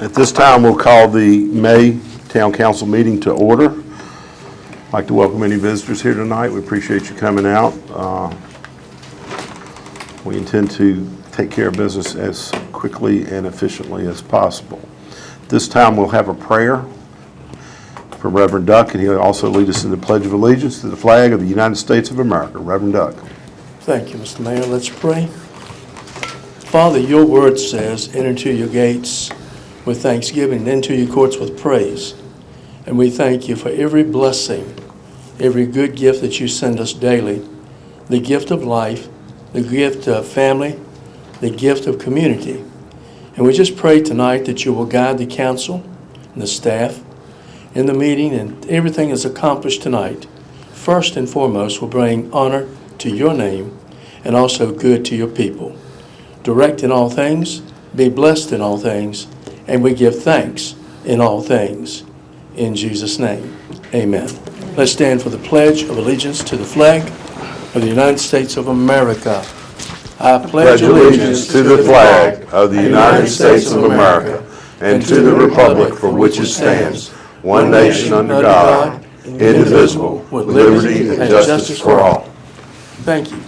At this time, we'll call the May Town Council meeting to order. I'd like to welcome any visitors here tonight. We appreciate you coming out. We intend to take care of business as quickly and efficiently as possible. This time, we'll have a prayer from Reverend Duck, and he'll also lead us in the Pledge of Allegiance to the flag of the United States of America. Reverend Duck. Thank you, Mr. Mayor. Let's pray. Father, your word says, enter into your gates with thanksgiving and into your courts with praise. And we thank you for every blessing, every good gift that you send us daily, the gift of life, the gift of family, the gift of community. And we just pray tonight that you will guide the council and the staff in the meeting, and everything is accomplished tonight. First and foremost, will bring honor to your name and also good to your people. Direct in all things, be blessed in all things, and we give thanks in all things. In Jesus' name, amen. Let's stand for the Pledge of Allegiance to the flag of the United States of America. I pledge allegiance to the flag of the United States of America and to the republic for which it stands, one nation under God, indivisible, with liberty and justice for all. Thank you.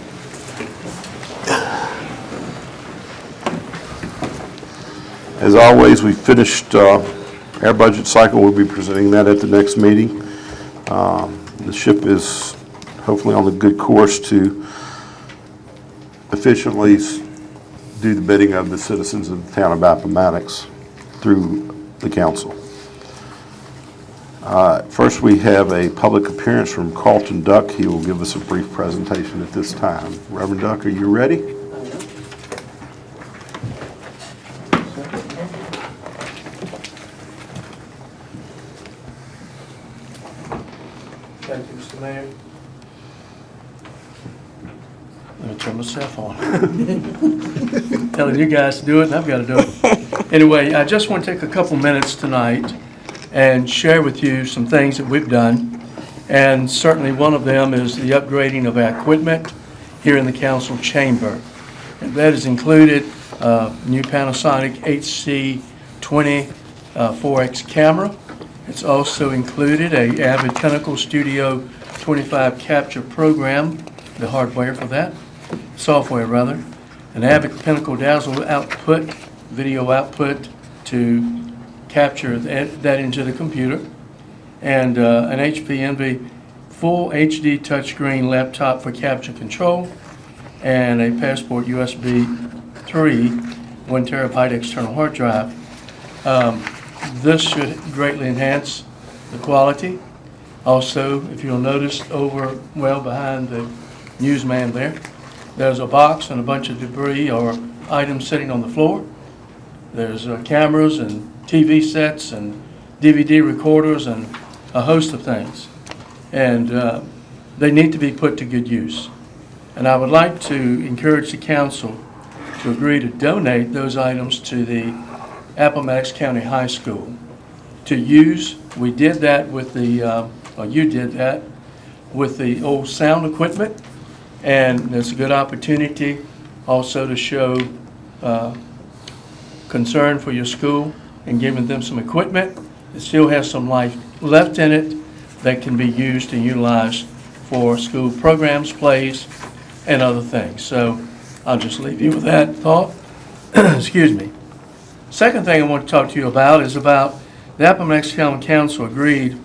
As always, we finished our budget cycle. We'll be presenting that at the next meeting. The ship is hopefully on a good course to efficiently do the bidding of the citizens of the town of Appomattox through the council. First, we have a public appearance from Carlton Duck. He will give us a brief presentation at this time. Reverend Duck, are you ready? Thank you, Mr. Mayor. Let me turn myself on. Telling you guys to do it, and I've got to do it. Anyway, I just want to take a couple minutes tonight and share with you some things that we've done. And certainly one of them is the upgrading of our equipment here in the council chamber. And that has included new Panasonic HC20 4X camera. It's also included a Avid Pinnacle Studio 25 capture program, the hardware for that, software rather, an Avid Pinnacle Dazzle output, video output to capture that into the computer, and an HP Envy full HD touchscreen laptop for capture control, and a Passport USB 3 1 terabyte external hard drive. This should greatly enhance the quality. Also, if you'll notice over well behind the newsman there's a box and a bunch of debris or items sitting on the floor. There's cameras and TV sets and DVD recorders and a host of things. And they need to be put to good use. And I would like to encourage the council to agree to donate those items to the Appomattox County High School to use. We did that with the, you did that with the old sound equipment, and it's a good opportunity also to show concern for your school and giving them some equipment that still has some life left in it that can be used and utilized for school programs, plays, and other things. So I'll just leave you with that thought. Excuse me. Second thing I want to talk to you about is about the Appomattox County Council agreed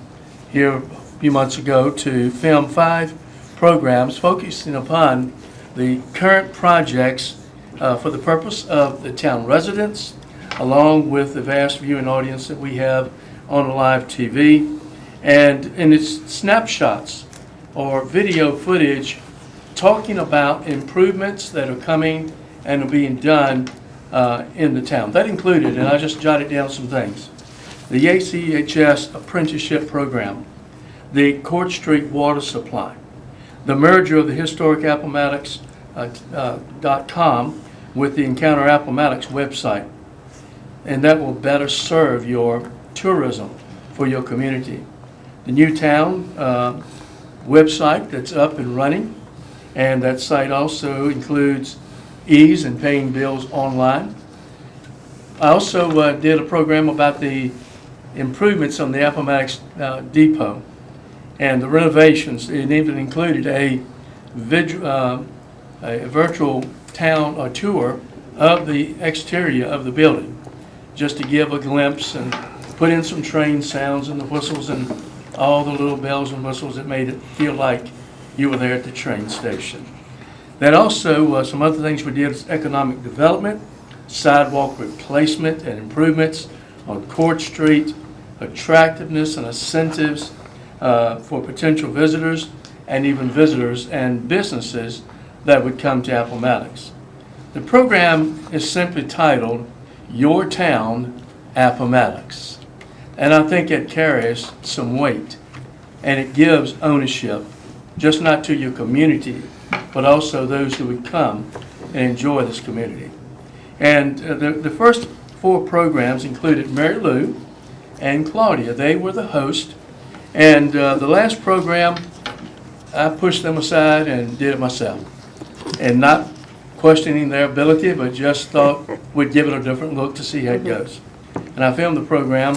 here a few months ago to film 5 programs focusing upon the current projects for the purpose of the town residents, along with the vast viewing audience that we have on live TV, and it's snapshots or video footage talking about improvements that are coming and are being done in the town. That included, and I just jotted down some things, the ACHS apprenticeship program, the Court Street water supply, the merger of the historic Appomattox.com with the Encounter Appomattox website, and that will better serve your tourism for your community. The new town website that's up and running, and that site also includes ease in paying bills online. I also did a program about the improvements on the Appomattox Depot and the renovations. It even included a virtual town tour of the exterior of the building, just to give a glimpse and put in some train sounds and the whistles and all the little bells and whistles that made it feel like you were there at the train station. Then also, some other things we did is economic development, sidewalk replacement and improvements on Court Street, attractiveness and incentives for potential visitors and even visitors and businesses that would come to Appomattox. The program is simply titled Your Town, Appomattox. And I think it carries some weight and it gives ownership, just not to your community, but also those who would come and enjoy this community. And the first 4 programs included Mary Lou and Claudia. They were the host. And the last program, I pushed them aside and did it myself. And not questioning their ability, but just thought we'd give it a different look to see how it goes. And I filmed the program,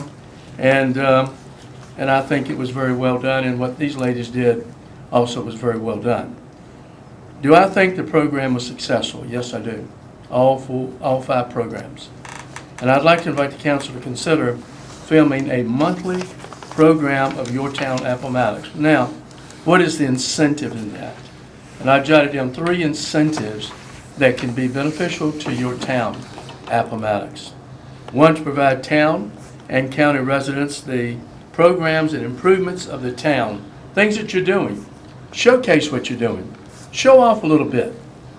and I think it was very well done, and what these ladies did also was very well done. Do I think the program was successful? Yes, I do. All 5 programs. And I'd like to invite the council to consider filming a monthly program of Your Town, Appomattox. Now, what is the incentive in that? And I jotted down 3 incentives that can be beneficial to your town, Appomattox. 1, to provide town and county residents the programs and improvements of the town, things that you're doing. Showcase what you're doing. Show off a little bit.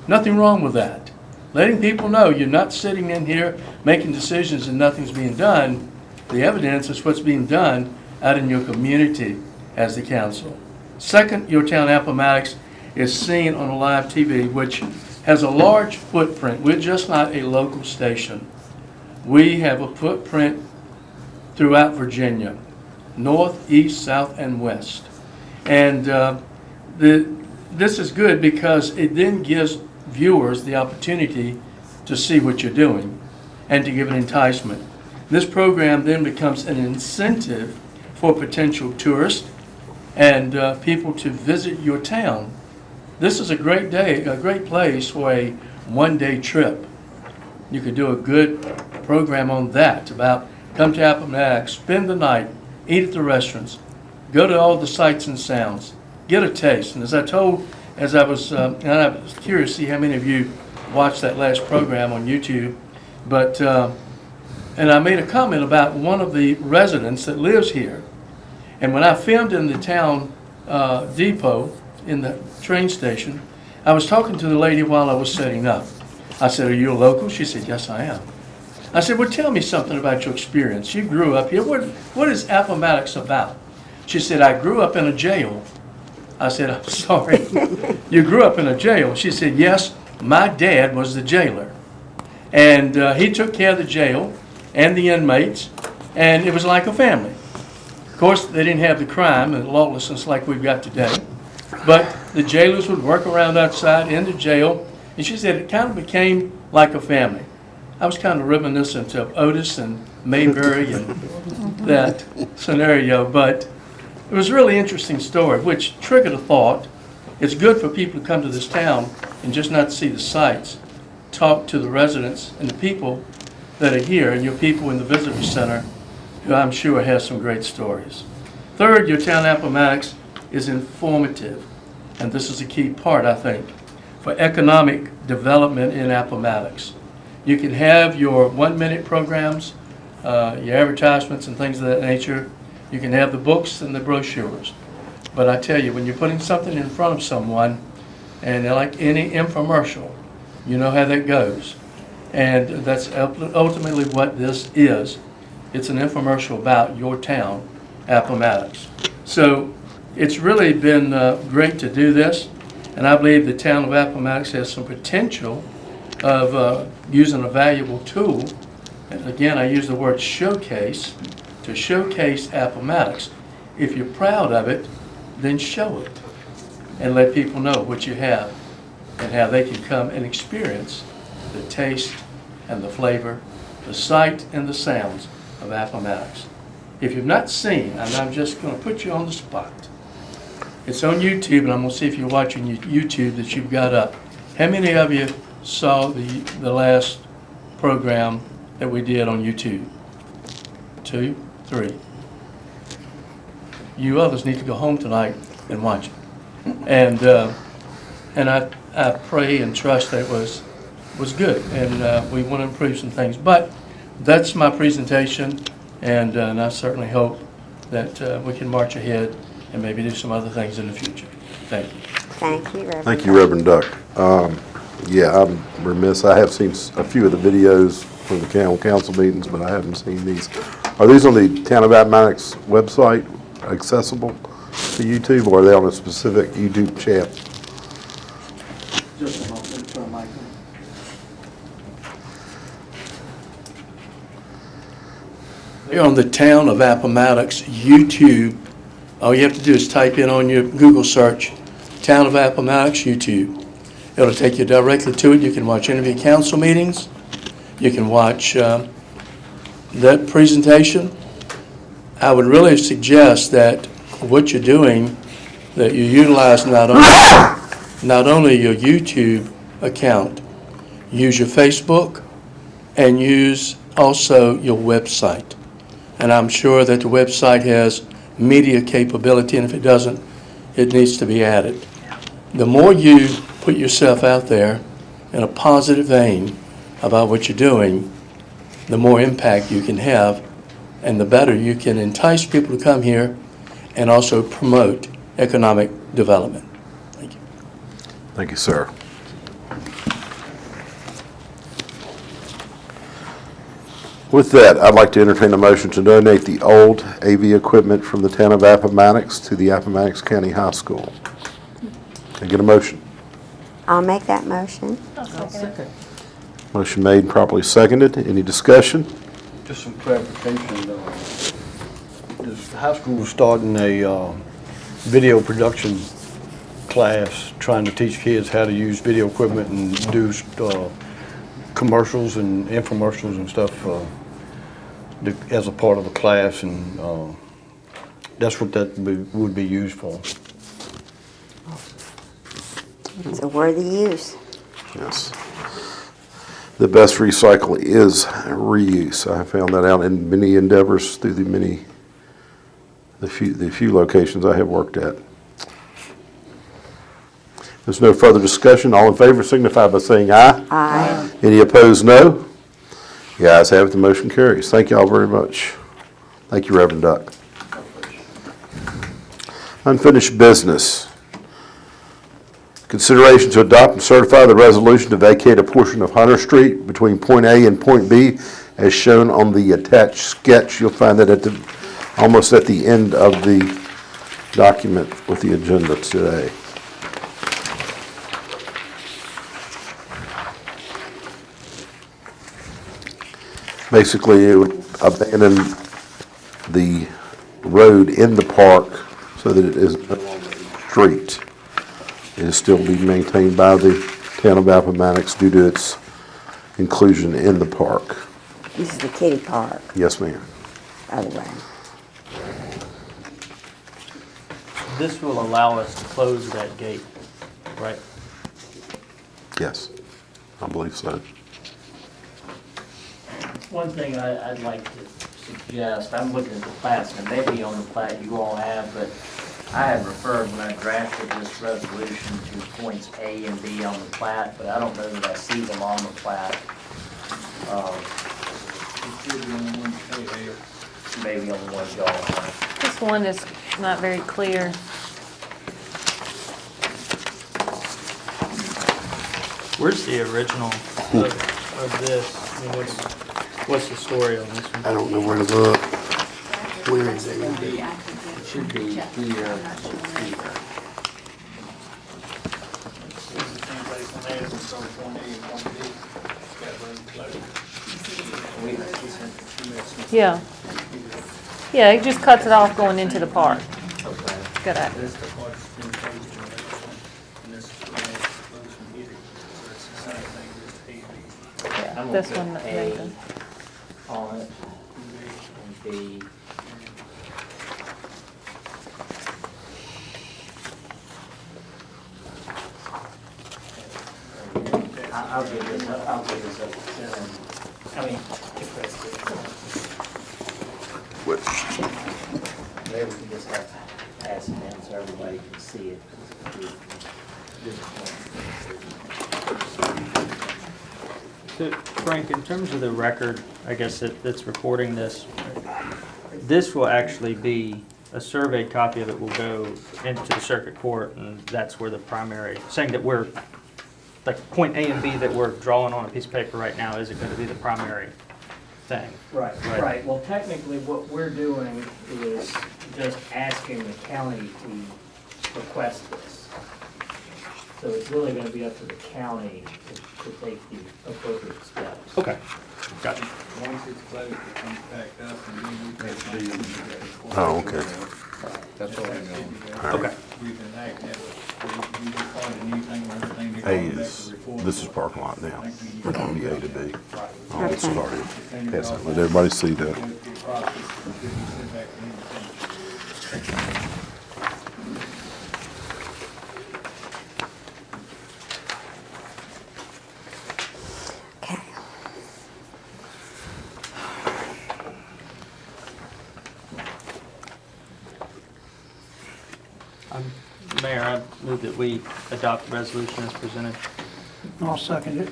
Nothing wrong with that. Letting people know you're not sitting in here making decisions and nothing's being done. The evidence is what's being done out in your community as the council. 2nd, Your Town, Appomattox is seen on a live TV, which has a large footprint. We're just not a local station. We have a footprint throughout Virginia, north, east, south, and west. And this is good because it then gives viewers the opportunity to see what you're doing and to give an enticement. This program then becomes an incentive for potential tourists and people to visit your town. This is a great place for a one-day trip. You could do a good program on that, about come to Appomattox, spend the night, eat at the restaurants, go to all the sights and sounds, get a taste. And as I was curious to see how many of you watched that last program on YouTube, but and I made a comment about one of the residents that lives here. And when I filmed in the town depot, in the train station, I was talking to the lady while I was setting up. I said, "Are you a local?" She said, "Yes, I am." I said, "Well, tell me something about your experience. You grew up here. What is Appomattox about?" She said, "I grew up in a jail." I said, "I'm sorry, you grew up in a jail?" She said, "Yes, my dad was the jailer. And he took care of the jail and the inmates, and it was like a family. Of course, they didn't have the crime and lawlessness like we've got today, but the jailers would work around outside in the jail." And she said it kind of became like a family. I was kind of reminiscent of Otis and Mayberry and that scenario, but it was a really interesting story, which triggered a thought. It's good for people to come to this town and just not see the sights. Talk to the residents and the people that are here, and your people in the visitor center, who I'm sure has some great stories. 3rd, Your Town, Appomattox is informative, and this is a key part, I think, for economic development in Appomattox. You can have your 1-minute programs, your advertisements and things of that nature. You can have the books and the brochures. But I tell you, when you're putting something in front of someone, and like any infomercial, you know how that goes. And that's ultimately what this is. It's an infomercial about your town, Appomattox. So it's really been great to do this. And I believe the town of Appomattox has some potential of using a valuable tool. And again, I use the word showcase, to showcase Appomattox. If you're proud of it, then show it and let people know what you have and how they can come and experience the taste and the flavor, the sight and the sounds of Appomattox. If you've not seen, and I'm just going to put you on the spot, it's on YouTube, and I'm going to see if you're watching YouTube that you've got up. How many of you saw the last program that we did on YouTube? 2, 3. You others need to go home tonight and watch it. And I pray and trust that it was good, and we want to improve some things. But that's my presentation, and I certainly hope that we can march ahead and maybe do some other things in the future. Thank you. Thank you, Reverend. Thank you, Reverend Duck. Yeah, I'm remiss. I have seen a few of the videos from the council meetings, but I haven't seen these. Are these on the Town of Appomattox website accessible to YouTube, or are they on a specific YouTube channel? Just a moment, let me turn my mic on. They're on the Town of Appomattox YouTube. All you have to do is type in on your Google search, Town of Appomattox YouTube. It'll take you directly to it. You can watch any of your council meetings. You can watch that presentation. I would really suggest that what you're doing, that you utilize not only your YouTube account, use your Facebook, and use also your website. And I'm sure that the website has media capability, and if it doesn't, it needs to be added. The more you put yourself out there in a positive vein about what you're doing, the more impact you can have, and the better you can entice people to come here and also promote economic development. Thank you. Thank you, sir. With that, I'd like to entertain a motion to donate the old AV equipment from the Town of Appomattox to the Appomattox County High School. Can I get a motion? I'll make that motion. Motion made and properly seconded. Any discussion? Just some clarification. The high school is starting a video production class, trying to teach kids how to use video equipment and do commercials and infomercials and stuff as a part of the class, and that's what that would be used for. It's a worthy use. Yes. The best recycle is reuse. I found that out in many endeavors through the few locations I have worked at. There's no further discussion. All in favor signify by saying aye. Aye. Any opposed, no. The ayes have it, the motion carries. Thank you all very much. Thank you, Reverend Duck. Unfinished business. Consideration to adopt and certify the resolution to vacate a portion of Hunter Street between Point A and Point B as shown on the attached sketch. You'll find that almost at the end of the document with the agenda today. Basically, it would abandon the road in the park so that it is no longer a street. It is still being maintained by the Town of Appomattox due to its inclusion in the park. This is the kiddie park, Yes, ma'am. by the way. This will allow us to close that gate, right? Yes, I believe so. One thing I'd like to suggest, I'm looking at the plats, and maybe on the plat you all have, but I had referred when I drafted this resolution to points A and B on the plat, but I don't know that I see them on the plat. Maybe on the one y'all have. This one is not very clear. Where's the original of this? I mean, what's the story on this one? I don't know where to look. Where is it? It should be here. Yeah. Yeah, it just cuts it off going into the park. Good idea. Yeah, this one, Nathan. on it. And B. I'll give this up, I mean, if that's maybe we can just have pass it in so everybody can see it. So, Frank, in terms of the record, I guess that's recording this, this will actually be, a surveyed copy of it will go into the circuit court, and that's where the primary, saying that we're, like, point A and B that we're drawing on a piece of paper right now isn't going to be the primary thing. Right, right. Well, technically, what we're doing is just asking the county to request this. So it's really gonna be up to the county to take the appropriate steps. Okay, gotcha. Once it's closed, it comes back up and then we can. Oh, okay. That's all I know. Okay. We can act that, we just find anything or everything. A is, this is parking lot now. We're going to be A to B. Oh, this is already passed. Let everybody see that. Okay. Mayor, I move that we adopt the resolution as presented. I'll second it.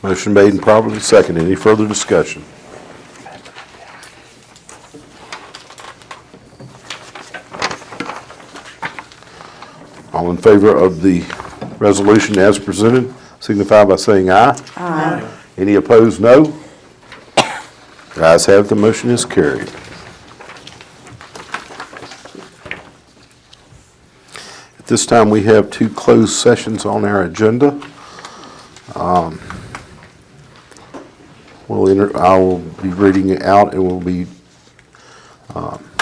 Motion made and properly seconded. Any further discussion? All in favor of the resolution as presented, signify by saying aye. Aye. Any opposed, no. The ayes have it, the motion is carried. At this time, we have two closed sessions on our agenda. I will be reading it out, and we'll be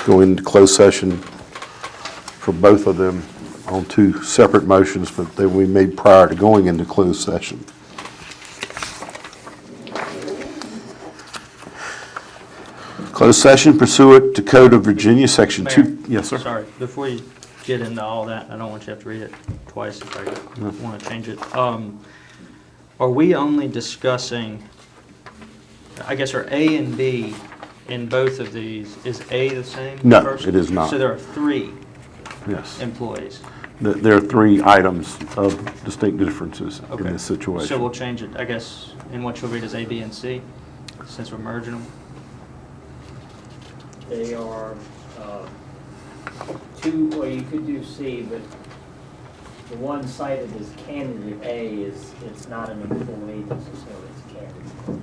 going into closed session for both of them on two separate motions, but they will be made prior to going into closed session. Closed session pursuant to Code of Virginia, Section 2. Mayor, Yes, sir. Sorry, before you get into all that, I don't want you to have to read it twice if I want to change it. Are we only discussing, I guess, are A and B in both of these, is A the same No, person? it is not. So there are three Yes. employees. There are three items of distinct differences in Okay. this situation. So we'll change it, I guess, in what you'll read as A, B, and C, since we're merging them. They are, two, well, you could do C, but the one cited as candidate A is, it's not an employee necessarily, it's candidate.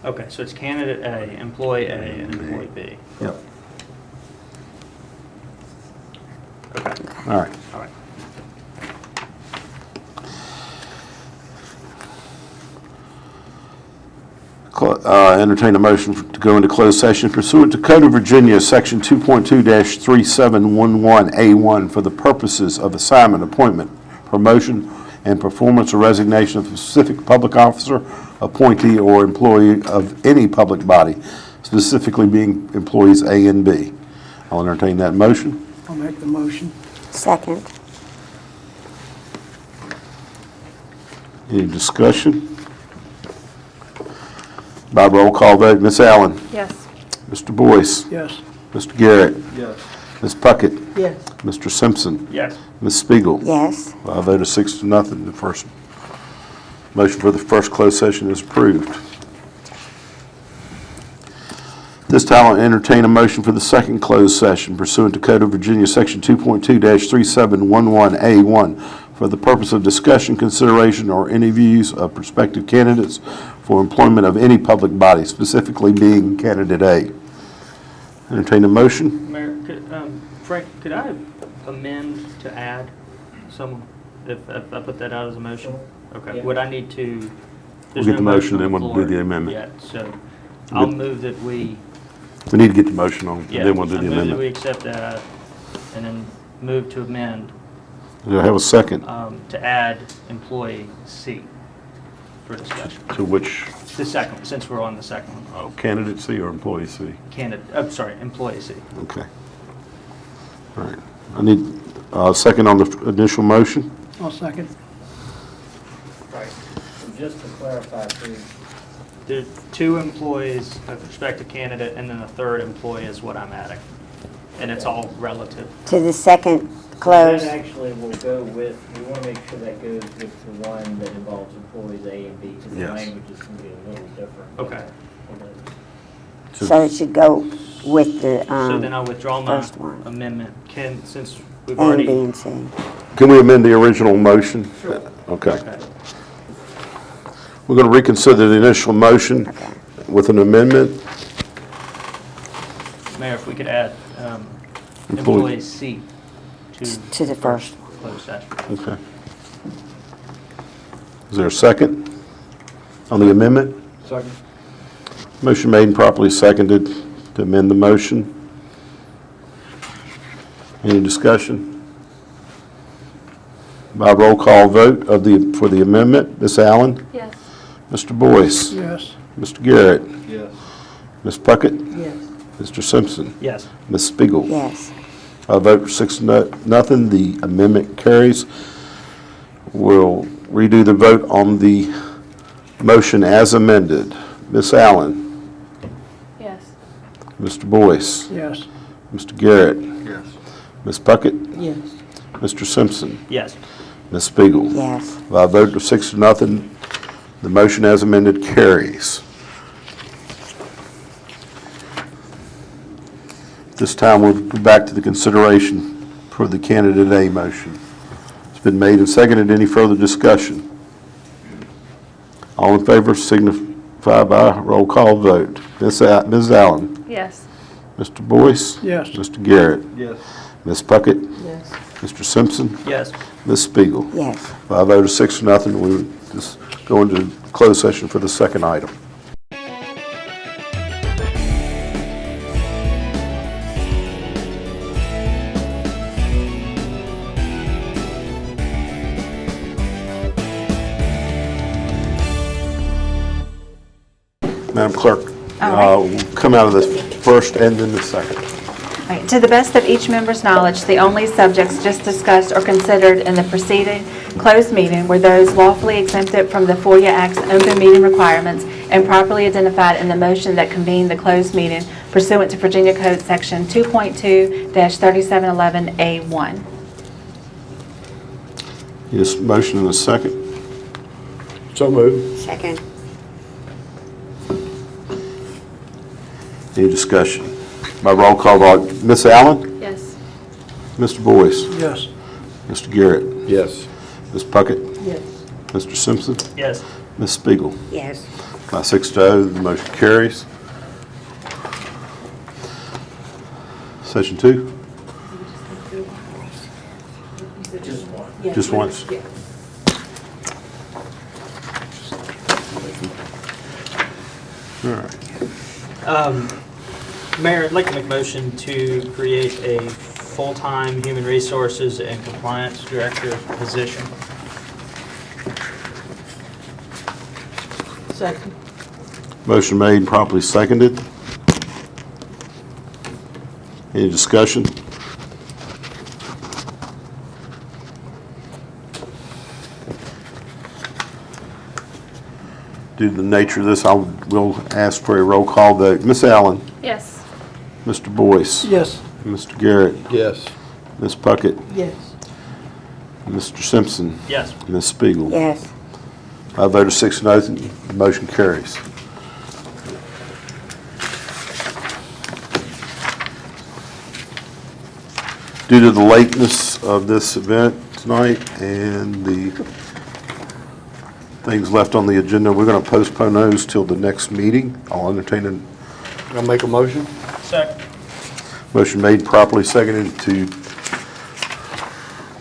Okay, so it's candidate A, employee A, and employee B. Yep. Okay, All right. all right. Entertain a motion to go into closed session pursuant to Code of Virginia, Section 2.2-3711A1 for the purposes of assignment, appointment, promotion, and performance or resignation of a specific public officer, appointee, or employee of any public body, specifically being employees A and B. I'll entertain that motion. I'll make the motion. Second. Any discussion? By roll call vote, Ms. Allen. Yes. Mr. Boyce. Yes. Mr. Garrett. Yes. Ms. Puckett. Yes. Mr. Simpson. Yes. Ms. Spiegel. Yes. By a vote of 6-0, the first motion for the first closed session is approved. This time I'll entertain a motion for the second closed session pursuant to Code of Virginia, Section 2.2-3711A1 for the purpose of discussion, consideration, or interviews of prospective candidates for employment of any public body, specifically being candidate A. Entertain a motion. Mayor, Frank, could I amend to add someone, if I put that out as a motion? Okay, Yeah. would I need to? We'll there's get no the motion, on then the we'll do floor the amendment. yet, so I'll Good. move that we, We need to get the motion on, and yeah, then we'll do I the move that we amendment. accept that, and then move to amend Do I have a second? To add employee C for discussion. To which, The second, one, since we're on the second one. candidate C or employee C? Employee C. Okay. All right. I need a second on the initial motion. I'll second. Right. And just to clarify too, There are 2 employees, a prospective candidate, and then a third employee is what I'm adding. And it's all relative. To the second close. that actually will go with, we want to make sure that goes with the one that involves employees A and B, because the Yes. language is going to be a little different. Okay. So it should go with the So then I'll withdraw my first one. amendment. Since we've A and B already. and C. Can we amend the original motion? Okay. Okay. We're going to reconsider the initial motion Okay. with an amendment. Mayor, if we could add Employee. employee C To the first closed session. Okay. Is there a second on the amendment? Second. Motion made and properly seconded to amend the motion. Any discussion? By roll call vote for the amendment, Ms. Allen? Yes. Mr. Boyce? Yes. Mr. Garrett? Yes. Ms. Puckett? Yes. Mr. Simpson? Yes. Ms. Spiegel? Yes. I vote 6-0. The amendment carries. We'll redo the vote on the motion as amended. Ms. Allen? Yes. Mr. Boyce? Yes. Mr. Garrett? Yes. Ms. Puckett? Yes. Mr. Simpson? Yes. Ms. Spiegel? Yes. By a vote of 6-0, the motion as amended carries. This time, we'll go back to the consideration for the candidate A motion. It's been made and seconded. Any further discussion? All in favor signify by roll call vote. Ms. Allen? Yes. Mr. Boyce? Yes. Mr. Garrett? Yes. Ms. Puckett? Yes. Mr. Simpson? Yes. Ms. Spiegel? Yes. By a vote of 6-0, we just go into closed session for the second item. Madam Clerk, we'll come out of the first and then the second. Right. To the best of each member's knowledge, the only subjects just discussed or considered in the preceding closed meeting were those lawfully exempted from the FOIA Act's open meeting requirements and properly identified in the motion that convened the closed meeting pursuant to Virginia Code Section 2.2-3711A1. Yes, motion and a second. So moved. Second. Any discussion? By roll call vote, Ms. Allen? Yes. Mr. Boyce? Yes. Mr. Garrett? Yes. Ms. Puckett? Yes. Mr. Simpson? Yes. Ms. Spiegel? Yes. By 6-0, the motion carries. Session 2? just one. Just once? All right. Mayor, I'd like to make a motion to create a full-time Human Resources and Compliance Director position. Second. Motion made and properly seconded. Any discussion? Due to the nature of this, I will ask for a roll call vote. Ms. Allen? Yes. Mr. Boyce? Yes. Mr. Garrett? Yes. Ms. Puckett? Yes. Mr. Simpson? Yes. Ms. Spiegel? Yes. By a vote of 6-0, the motion carries. Due to the lateness of this event tonight and the things left on the agenda, we're going to postpone those till the next meeting. I'll entertain a I'll make a motion. Second. motion made, properly seconded to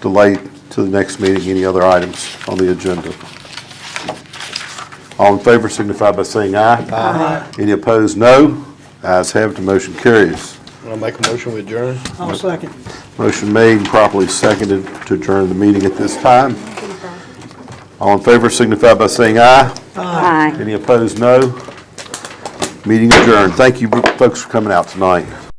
delay to the next meeting any other items on the agenda. All in favor signify by saying aye. Aye. Any opposed, no. Ayes have it, the motion carries. I'll make a motion with adjourn. I'll second. Motion made and properly seconded to adjourn the meeting at this time. All in favor signify by saying aye. Aye. Any opposed, no. Meeting adjourned. Thank you folks for coming out tonight.